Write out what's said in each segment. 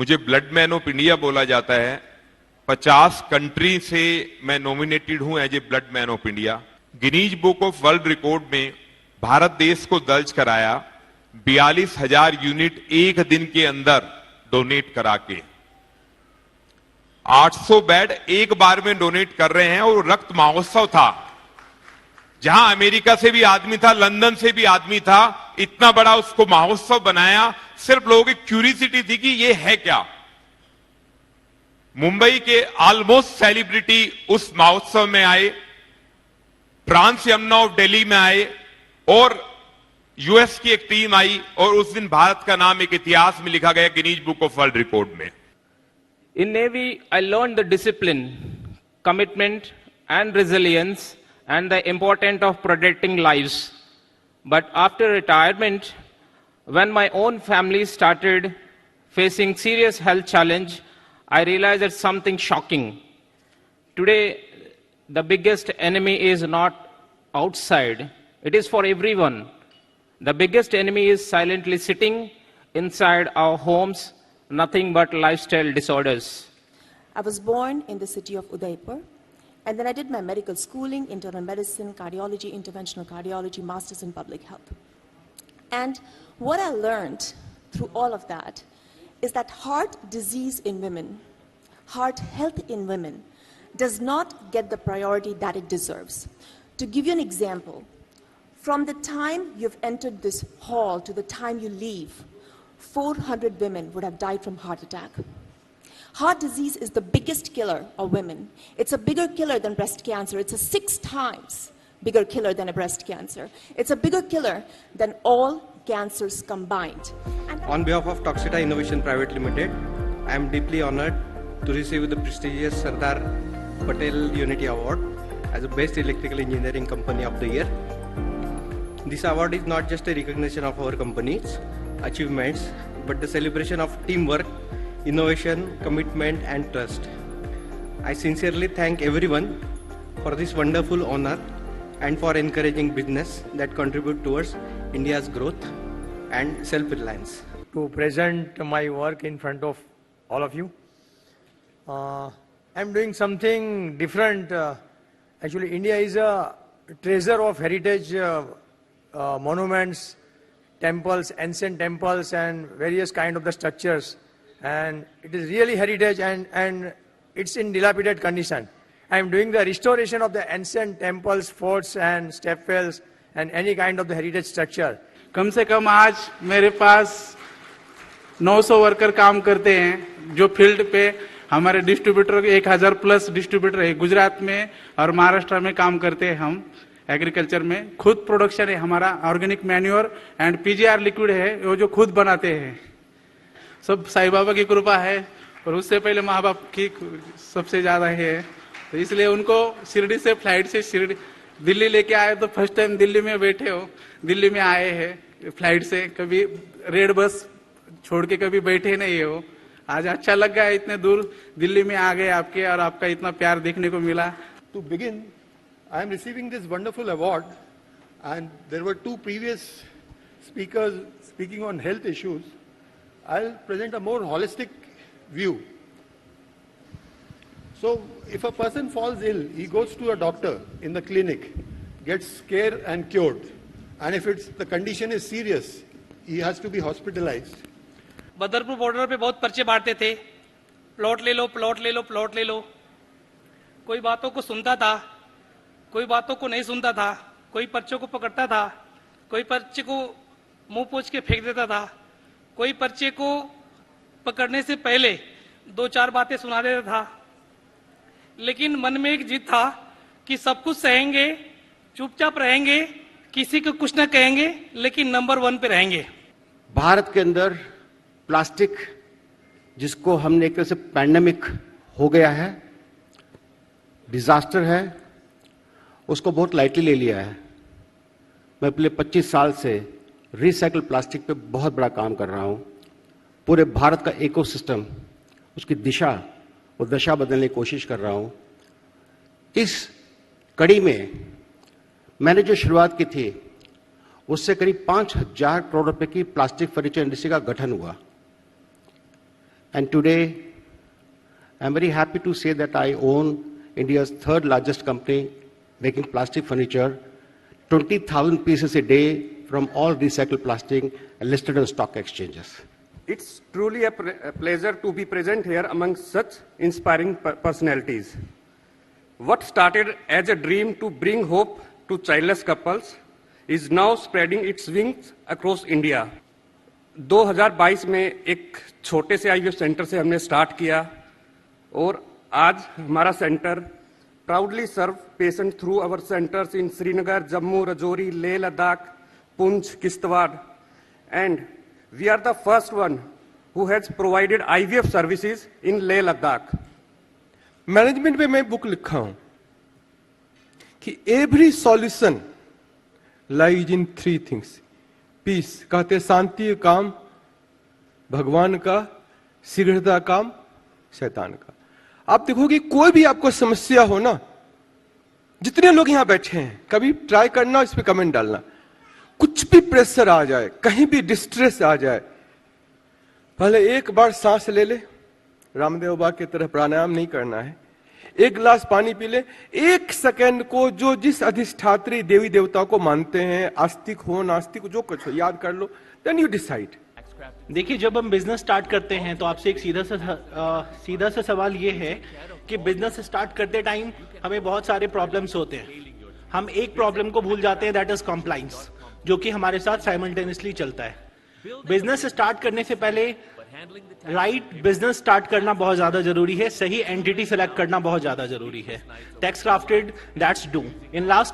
मुझे blood man of India बोला जाता है। 50 कंट्री से मैं नॉमिनेटेड हूं as a blood man of India. Guinness book of world record में भारत देश को दर्ज कराया 42,000 यूनिट एक दिन के अंदर डोनेट करा के। 800 बेड एक बार में डोनेट कर रहे हैं और रक्त महोत्सव था, जहां अमेरिका से भी आदमी था, लंदन से भी आदमी था। इतना बड़ा उसको महोत्सव बनाया, सिर्फ लोगों की क्यूरियोसिटी थी कि ये है क्या। मुंबई के ऑलमोस्ट सेलिब्रिटी उस महोत्सव में आए, ट्रांस यमुना ऑफ दिल्ली में आए और यूएस की एक टीम आई और उस दिन भारत का नाम एक इतिहास में लिखा गया Guinness book of world record में। In Navy, I learned the discipline, commitment, and resilience, and the importance of protecting lives. But after retirement, when my own family started facing serious health challenge, I realized that something shocking. Today, the biggest enemy is not outside; it is for everyone. The biggest enemy is silently sitting inside our homes. Nothing but lifestyle disorders. I was born in the city of Udaipur, and then I did my medical schooling, internal medicine, cardiology, interventional cardiology, masters in public health. And what I learned through all of that is that heart disease in women, heart health in women, does not get the priority that it deserves. To give you an example, from the time you've entered this hall to the time you leave, 400 women would have died from heart attack. Heart disease is the biggest killer of women. It's a bigger killer than breast cancer. It's a 6 times bigger killer than a breast cancer. It's a bigger killer than all cancers combined. On behalf of Toxita Innovation Private Limited, I am deeply honored to receive the prestigious Sardar Patel Unity Award as the Best Electrical Engineering Company of the Year. This award is not just a recognition of our company's achievements, but the celebration of teamwork, innovation, commitment, and trust. I sincerely thank everyone for this wonderful honor and for encouraging business that contribute towards India's growth and self-reliance. To present my work in front of all of you, I'm doing something different. Actually, India is a treasure of heritage monuments, temples, ancient temples, and various kind of the structures, and it is really heritage, and it's in dilapidated condition. I am doing the restoration of the ancient temples, forts, and stepwells, and any kind of the heritage structure. कम से कम आज मेरे पास 900 worker काम करते हैं, जो field पे हमारे distributor 1000 plus distributor है गुजरात में और महाराष्ट्र में काम करते हैं। हम एग्रीकल्चर में खुद प्रोडक्शन है हमारा, organic manure and PGR liquid है वो जो खुद बनाते हैं। सब साईं बाबा की कृपा है और उससे पहले माँ बाप की सबसे ज्यादा है, तो इसलिए उनको शिरडी से फ्लाइट से शिरडी दिल्ली लेके आए। तो फर्स्ट टाइम दिल्ली में बैठे हो, दिल्ली में आए हैं फ्लाइट से, कभी रेड बस छोड़ के कभी बैठे नहीं हो। आज अच्छा लग गया इतने दूर दिल्ली में आ गए आपके, और आपका इतना प्यार देखने को मिला। To begin, I am receiving this wonderful award, and there were 2 previous speakers speaking on health issues. I'll present a more holistic view. So, if a person falls ill, he goes to a doctor in the clinic, gets care and cured, and if the condition is serious, he has to be hospitalized. Badarpur border पे बहुत पर्चे बांटते थे, plot ले लो, plot ले लो, plot ले लो। कोई बातों को सुनता था, कोई बातों को नहीं सुनता था, कोई पर्चों को पकड़ता था, कोई पर्चे को मुंह पोंछ के फेंक देता था, कोई पर्चे को पकड़ने से पहले 2-4 बातें सुना देता था। लेकिन मन में एक जिद था कि सब कुछ सहेंगे, चुपचाप रहेंगे, किसी को कुछ ना कहेंगे, लेकिन नंबर 1 पे रहेंगे। भारत के अंदर प्लास्टिक, जिसको हमने एक तरह से पैंडेमिक हो गया है, डिजास्टर है, उसको बहुत लाइटली ले लिया है। मैं पिछले 25 साल से रिसाइकल प्लास्टिक पे बहुत बड़ा काम कर रहा हूं। पूरे भारत का इकोसिस्टम, उसकी दिशा और दशा बदलने की कोशिश कर रहा हूं। इस कड़ी में मैंने जो शुरुआत की थी, उससे करीब 5000 करोड़ रुपए की प्लास्टिक फर्नीचर इंडस्ट्री का गठन हुआ। And today, I'm very happy to say that I own India's third largest company making plastic furniture, 20,000 pieces a day from all recycled plastic and listed on stock exchanges. It's truly a pleasure to be present here among such inspiring personalities. What started as a dream to bring hope to childless couples is now spreading its wings across India. 2022 में एक छोटे से IVF centre से हमने start किया और आज हमारा centre proudly serve patients through our centers in Srinagar, Jammu, Rajouri, Leh, Ladakh, Poonch, Kishtwar, and we are the first one who has provided IVF services in Leh, Ladakh. Management में मैं book लिखा हूं कि every solution lies in 3 things. Peace कहते शांति काम भगवान का, शीघ्रता काम शैतान का. आप देखोगे कोई भी आपको समस्या हो ना, जितने लोग यहां बैठे हैं कभी ट्राई करना, इस पे कमेंट डालना. कुछ भी प्रेशर आ जाए, कहीं भी डिस्ट्रेस आ जाए, पहले एक बार सांस ले ले. रामदेव बाबा की तरह प्राणायाम नहीं करना है. एक गिलास पानी पी ले. 1 सेकंड को जो जिस अधिष्ठात्री देवी देवताओं को मानते हैं, आस्तिक हो नास्तिक हो, जो कुछ हो याद कर लो. Then you decide. देखिए, जब हम बिजनेस स्टार्ट करते हैं तो आपसे एक सीधा सा सवाल ये है कि बिजनेस स्टार्ट करते टाइम हमें बहुत सारे प्रॉब्लम्स होते हैं. हम एक प्रॉब्लम को भूल जाते हैं, दैट इज कॉम्प्लाइंस, जो कि हमारे साथ साइमल्टेनियसली चलता है. बिजनेस स्टार्ट करने से पहले राइट बिजनेस स्टार्ट करना बहुत ज्यादा जरूरी है. सही एंटिटी सेलेक्ट करना बहुत ज्यादा जरूरी है. Takes crafted, that's do. In last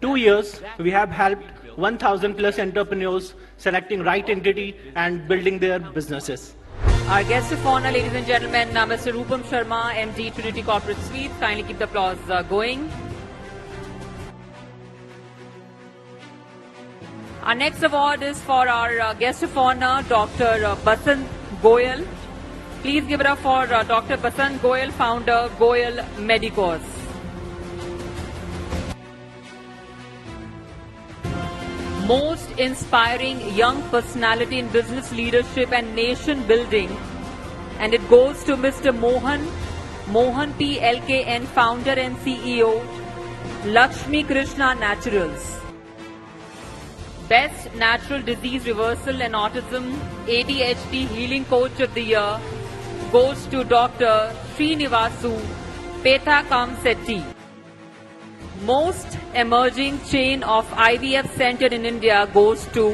2 years we have helped 1,000 plus entrepreneurs selecting right entity and building their businesses. Our guest of honor, ladies and gentlemen, Mr. Rupam Sharma, MD, Trinity Corporate Suite. Kindly keep the applause going. Our next award is for our guest of honor, Dr. Basant Goyal. Please give it up for Dr. Basant Goyal, founder, Goyal Medicos. Most inspiring young personality in business leadership and nation building, and it goes to Mr. Mohan P. LKN, founder and CEO, Lakshmi Krishna Naturals. Best Natural Disease Reversal and Autism ADHD Healing Coach of the Year goes to Dr. Srinivasu Pethakamsetti. Most emerging chain of IVF center in India goes to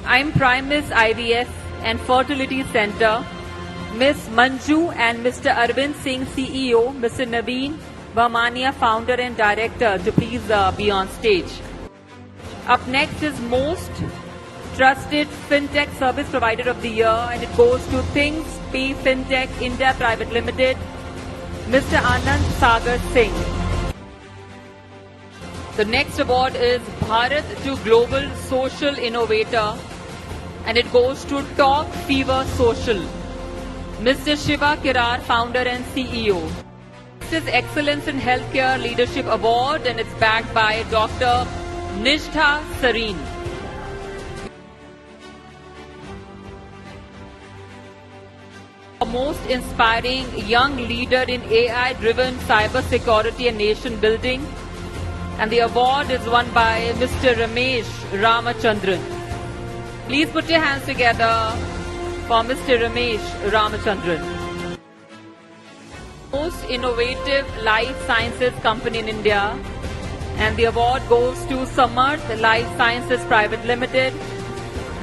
I'm Primus IVF and Fertility Center, Miss Manju and Mr. Arvind Singh, CEO, Mr. Naveen Bhamania, founder and director, to please be on stage. Up next is Most Trusted FinTech Service Provider of the Year, and it goes to Things P FinTech India Private Limited, Mr. Anand Sagar Singh. The next award is Bharat to Global Social Innovator, and it goes to Talk Fever Social, Mr. Shiva Kirar, founder and CEO. This is Excellence in Healthcare Leadership Award, and it's backed by Dr. Nishtha Sareen. A most inspiring young leader in AI-driven cybersecurity and nation building, and the award is won by Mr. Ramesh Ramachandran. Please put your hands together for Mr. Ramesh Ramachandran. Most innovative life sciences company in India, and the award goes to Samarth Life Sciences Private Limited,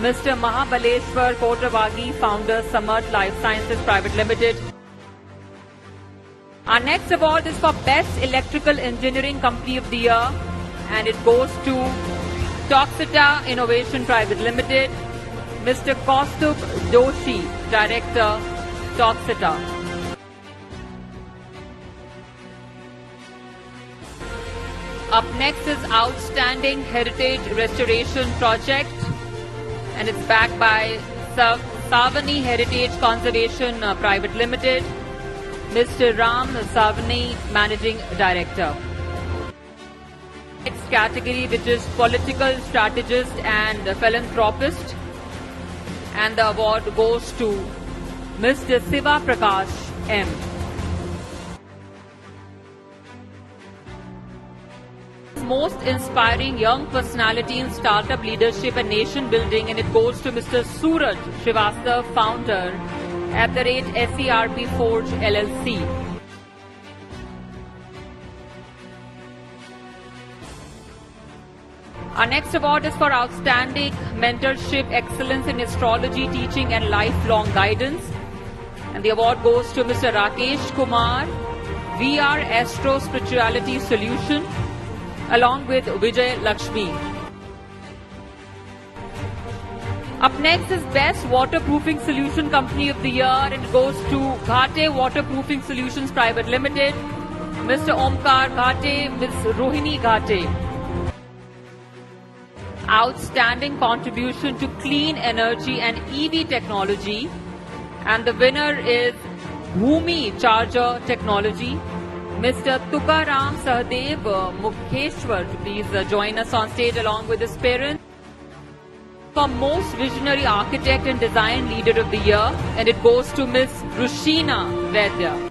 Mr. Mahabaleshwar Kotravagi, founder, Samarth Life Sciences Private Limited. Our next award is for Best Electrical Engineering Company of the Year, and it goes to Toxita Innovation Private Limited, Mr. Kaustubh Doshi, Director, Toxita. Up next is Outstanding Heritage Restoration Project, and it's backed by Savani Heritage Conservation Private Limited, Mr. Ram Savani, Managing Director. Next category, which is Political Strategist and Philanthropist, and the award goes to Mr. Siva Prakash M. Most inspiring young personality in startup leadership and nation building, and it goes to Mr. Suraj Srivastav, founder @SERP Forge LLC. Our next award is for outstanding mentorship, excellence in astrology, teaching and lifelong guidance. And the award goes to Mr. Rakesh Kumar, VR Astro Spirituality Solution, along with Vijay Lakshmi. Up next is Best Waterproofing Solution Company of the Year, and it goes to Ghate Waterproofing Solutions Private Limited, Mr. Omkar Ghate, Ms. Rohini Ghate. Outstanding contribution to clean energy and EV technology, and the winner is Bhumi Charger Technology. Mr. Tukaram Sahadev Mukheshwar, please join us on stage along with his parents. For Most Visionary Architect and Design Leader of the Year, and it goes to Ms. Rushina Vaidya.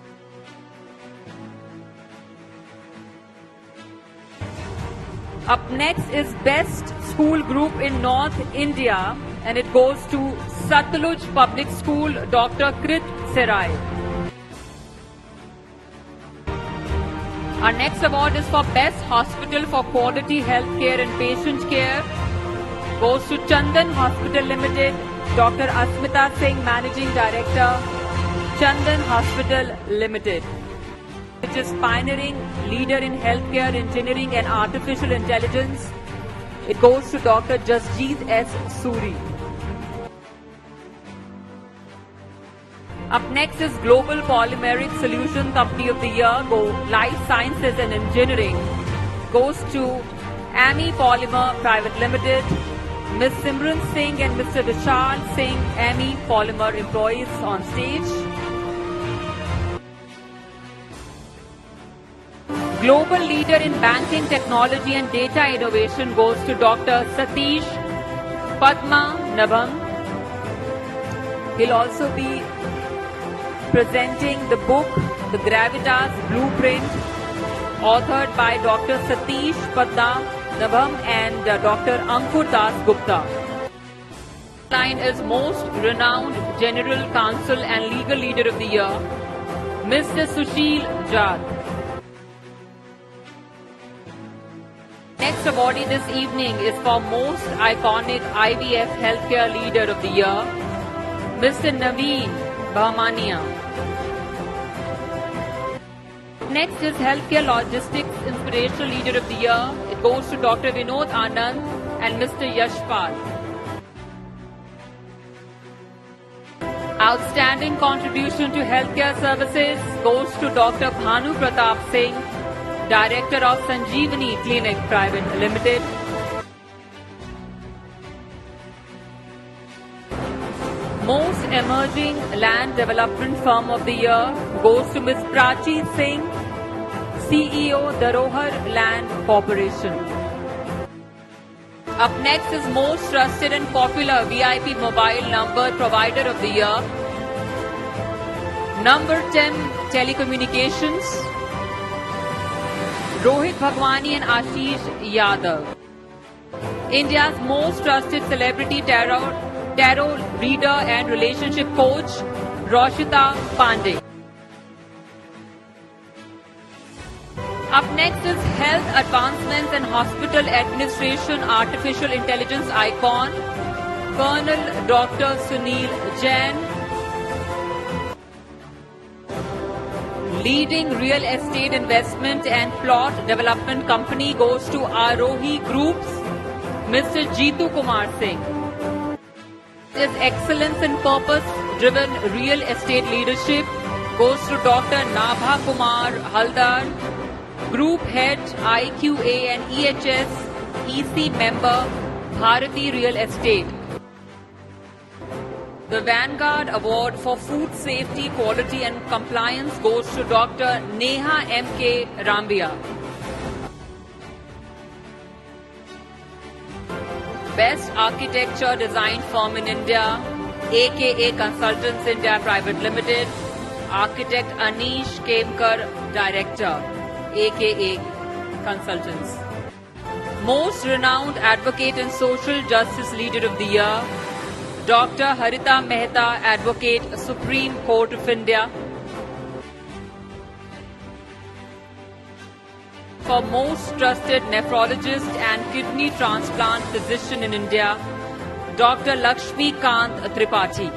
Up next is Best School Group in North India, and it goes to Satluj Public School, Dr. Krit Serai. Our next award is for Best Hospital for Quality Healthcare and Patient Care. Goes to Chandan Hospital Limited, Dr. Asmita Singh, Managing Director, Chandan Hospital Limited, which is pioneering leader in healthcare, engineering and artificial intelligence. It goes to Dr. Jasjeet S. Suri. Up next is Global Polymeric Solution Company of the Year, Life Sciences and Engineering. Goes to AMI Polymer Private Limited, Ms. Simran Singh and Mr. Vishal Singh, AMI Polymer employees on stage. Global Leader in Banking Technology and Data Innovation goes to Dr. Satish Padma Nabham. He'll also be presenting the book, The Gravitas Blueprint, authored by Dr. Satish Padma Nabham and Dr. Ankur Das Gupta. Line is Most Renowned General Counsel and Legal Leader of the Year, Mr. Sushil Jad. Next awardee this evening is for Most Iconic IVF Healthcare Leader of the Year, Mr. Naveen Bahmania. Next is Healthcare Logistics Inspirational Leader of the Year. It goes to Dr. Vinod Anand and Mr. Yashpal. Outstanding contribution to healthcare services goes to Dr. Bhanu Pratap Singh, Director of Sanjeevani Clinic Private Limited. Most Emerging Land Development Firm of the Year goes to Ms. Prachi Singh, CEO, Dharohar Land Corporation. Up next is Most Trusted and Popular VIP Mobile Number Provider of the Year, Number 10 Telecommunications, Rohit Bhagwani and Ashish Yadav. India's Most Trusted Celebrity Tarot Reader and Relationship Coach, Roshita Pandey. Up next is Health Advancements and Hospital Administration Artificial Intelligence Icon, Colonel Dr. Sunil Jain. Leading real estate investment and plot development company goes to Arohi Groups, Mr. Jeetu Kumar Singh. Is excellence in purpose-driven real estate leadership goes to Dr. Nabha Kumar Haldar, Group Head IQA and EHS EC member, Bharati Real Estate. The Vanguard Award for Food Safety, Quality and Compliance goes to Dr. Neha M.K. Rambia. Best Architecture Design Firm in India AKA Consultants India Private Limited, Architect Anish Kemkar, Director, AKA Consultants. Most renowned advocate and social justice leader of the year, Dr. Harita Mehta, Advocate, Supreme Court of India. For most trusted nephrologist and kidney transplant physician in India, Dr. Lakshmi Kant Tripathi.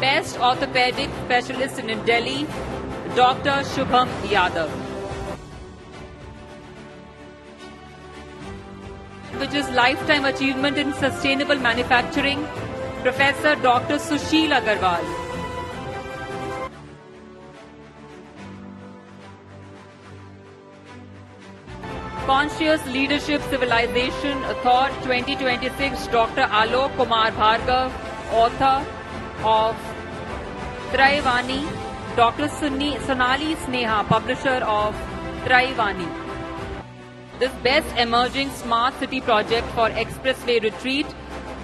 Best orthopedic specialist in Delhi, Dr. Shubham Yadav. Which is Lifetime Achievement in Sustainable Manufacturing, Professor Dr. Sushil Agarwal. Conscious Leadership Civilization Thought 2026, Dr. Alok Kumar Bhargav, author of Traivani, Dr. Sonali Sneha, publisher of Traivani. This Best Emerging Smart City Project for Expressway Retreat,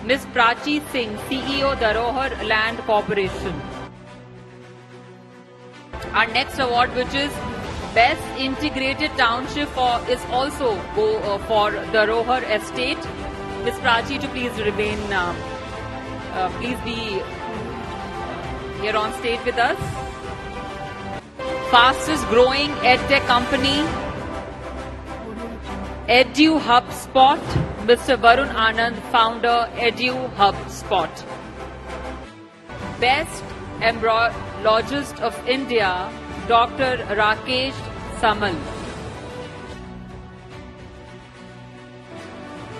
Ms. Prachi Singh, CEO, Dharohar Land Corporation. Our next award, which is Best Integrated Township, is also for Dharohar Estate. Ms. Prachi, to please remain, please be here on stage with us. Fastest growing EdTech company, Edu HubSpot, Mr. Varun Anand, founder, Edu HubSpot. Best Embryologist of India, Dr. Rakesh Samal.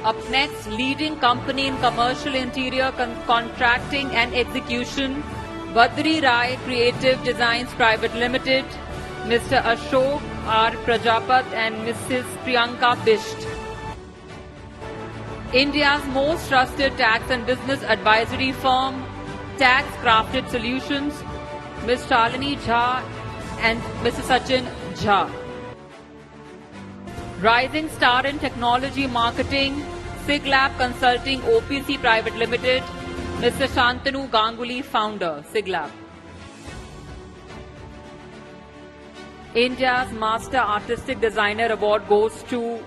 Up next, leading company in commercial interior contracting and execution, Badri Rai Creative Designs Private Limited, Mr. Ashok R. Prajapat and Mrs. Priyanka Bisht. India's most trusted tax and business advisory firm, Tax Crafted Solutions, Ms. Shalini Jha and Mr. Sachin Jha. Rising star in technology marketing, SIGLab Consulting OPC Private Limited, Mr. Shantanu Ganguly, founder, SIGLab. India's Master Artistic Designer Award goes to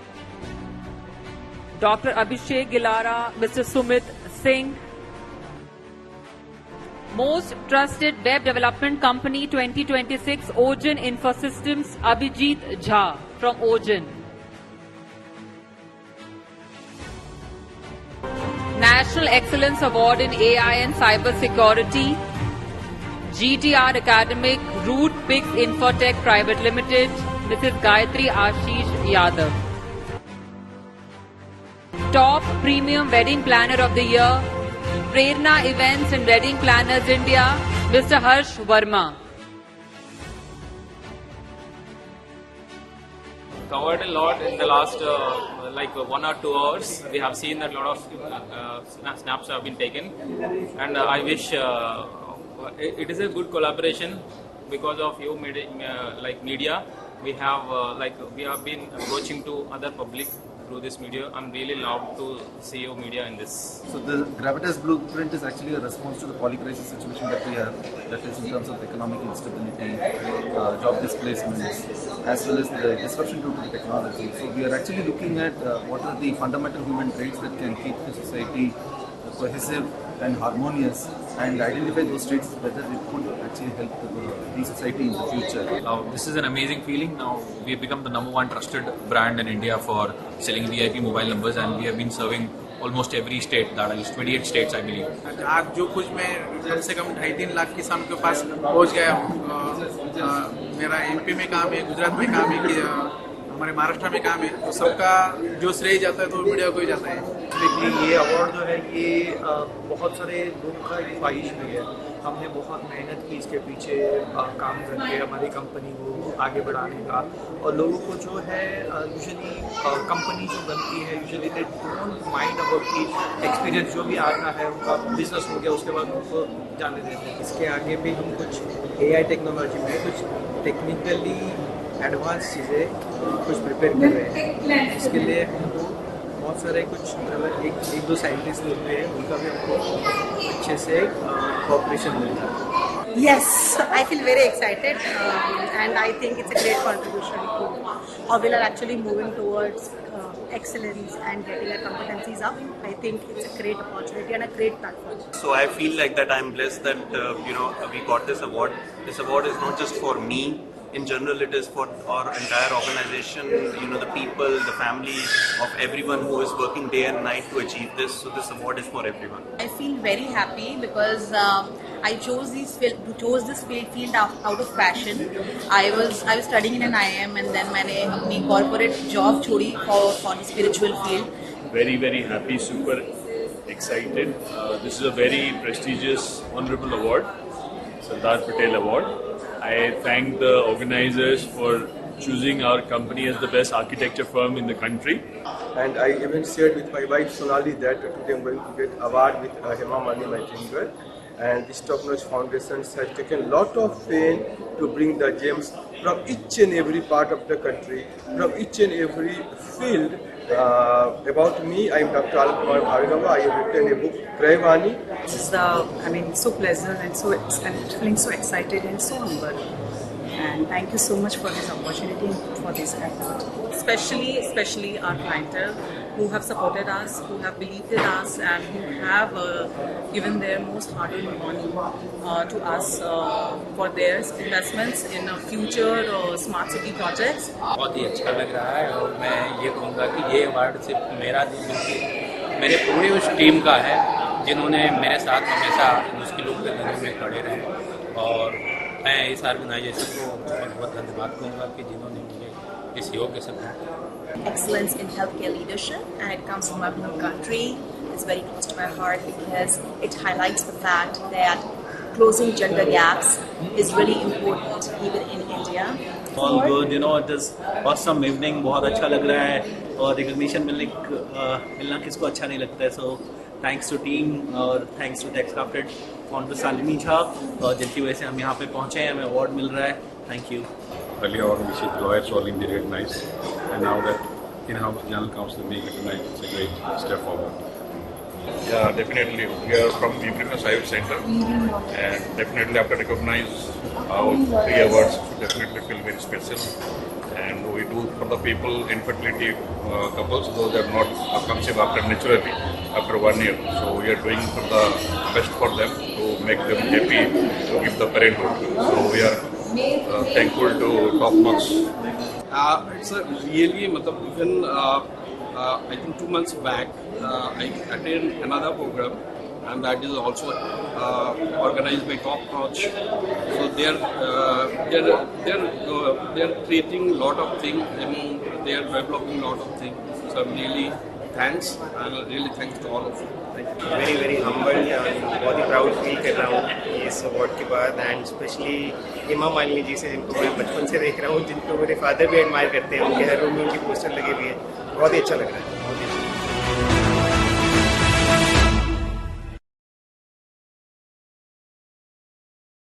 Dr. Abhishek Gilara, Mr. Sumit Singh. Most Trusted Web Development Company 2026, Ogen Infosystems, Abhijit Jha from Ogen. National Excellence Award in AI and Cyber Security, GTR Academic, Root Pix Infotech Private Limited, Mrs. Gayatri Ashish Yadav. Top Premium Wedding Planner of the Year, Prerna Events and Wedding Planners India, Mr. Harsh Verma. Covered a lot in the last 1 or 2 hours. We have seen that a lot of snaps have been taken, and I wish it is a good collaboration because of you media. We have been approaching to other public through this media. I'm really loved to see your media in this. So the Gravitas Blueprint is actually a response to the polycrisis situation that we have, that is in terms of economic instability, job displacements, as well as the disruption due to the technology. So we are actually looking at what are the fundamental human traits that can keep the society cohesive and harmonious, and identify those traits whether it could actually help the society in the future. This is an amazing feeling. Now we have become the #1 trusted brand in India for selling VIP mobile numbers, and we have been serving almost every state, that is 28 states I believe. आज जो कुछ मैं कम से कम 2.5-3 लाख किसान के पास पहुंच गया हूँ, मेरा एमपी में काम है, गुजरात में काम है, कि हमारे महाराष्ट्र में काम है, तो सबका जो श्रेय जाता है तो मीडिया को ही जाता है। देखिए ये अवार्ड जो है ये बहुत सारे लोगों का एक ख्वाहिश भी है। हमने बहुत मेहनत की इसके पीछे काम करके हमारी कंपनी को आगे बढ़ाने का, और लोगों को जो है यूजुअली कंपनी जो बनती है usually they don't mind about की एक्सपीरियंस जो भी आता है, उनका बिजनेस हो गया उसके बाद उनको जाने देते हैं। इसके आगे भी हम कुछ AI टेक्नोलॉजी में कुछ टेक्निकली एडवांस चीज़ें कुछ प्रिपेयर कर रहे हैं। इसके लिए हमको बहुत सारे कुछ एक दो साइंटिस्ट होते हैं, उनका भी हमको अच्छे से कोऑपरेशन मिलता है. Yes, I feel very excited and I think it's a great contribution to how we are actually moving towards excellence and getting our competencies up. I think it's a great opportunity and a great platform. So I feel like that I'm blessed that we got this award. This award is not just for me. In general, it is for our entire organization, the people, the families of everyone who is working day and night to achieve this. So this award is for everyone. I feel very happy because I chose this field out of passion. I was studying in an IIM and then मैंने अपनी corporate job छोड़ी for the spiritual field. Very, very happy, super excited. This is a very prestigious, honorable award, Sardar Patel Award. I thank the organizers for choosing our company as the best architecture firm in the country. And I even shared with my wife Sonali that today I'm going to get award with Hema Malini, my finger. And this Top Notch Foundation has taken a lot of pain to bring the gems from each and every part of the country, from each and every field. About me, I am Dr. Alok Kumar Bhargava. I have written a book, Prayavani. It's so pleasant and feeling so excited and so humble. And thank you so much for this opportunity, for this effort. Especially our clientele who have supported us, who have believed in us, and who have given their most hard-earned money to us for their investments in future smart city projects. बहुत ही अच्छा लग रहा है और मैं ये कहूँगा कि ये अवार्ड सिर्फ मेरा नहीं बल्कि मेरे पूरे उस टीम का है जिन्होंने मेरे साथ हमेशा मुश्किलों के दिनों में खड़े रहे और मैं इस ऑर्गेनाइजेशन को बहुत बहुत धन्यवाद कहूँगा कि जिन्होंने मुझे इस योग्य समझा. Excellence in healthcare leadership, and it comes from my home country. It's very close to my heart because it highlights the fact that closing gender gaps is really important even in India. All good, it is awesome evening, बहुत अच्छा लग रहा है और recognition मिलना किसको अच्छा नहीं लगता है. So thanks to team और thanks to TechCrafted founder Salini Jha जिनकी वजह से हम यहाँ पे पहुँचे हैं, हमें अवार्ड मिल रहा है. Thank you. Earlier on, we should lawyers all in recognized, and now that in-house general counsel being recognized, it's a great step forward. Yeah, definitely. We are from the Premium Science Center, and definitely after recognize our 3 awards, we definitely feel very special. And we do for the people, infertility couples, those that are not conceive after naturally, after 1 year. So we are doing for the best for them to make them happy, to give the parenthood. So we are thankful to Top Notch. It's a really, even I think 2 months back, I attended another program, and that is also organized by Top Notch. So they're creating a lot of things, and they are developing a lot of things. So I'm really thanks, and really thanks to all of you. Very very humble, बहुत ही proud feel कर रहा हूँ इस award के बाद. And specially Hema Malini ji से, जिनको मैं बचपन से देख रहा हूँ, जिनको मेरे फादर भी एडमायर करते हैं, उनके हर रूम में उनकी पोस्टर लगे हुए हैं. बहुत ही अच्छा लग रहा है.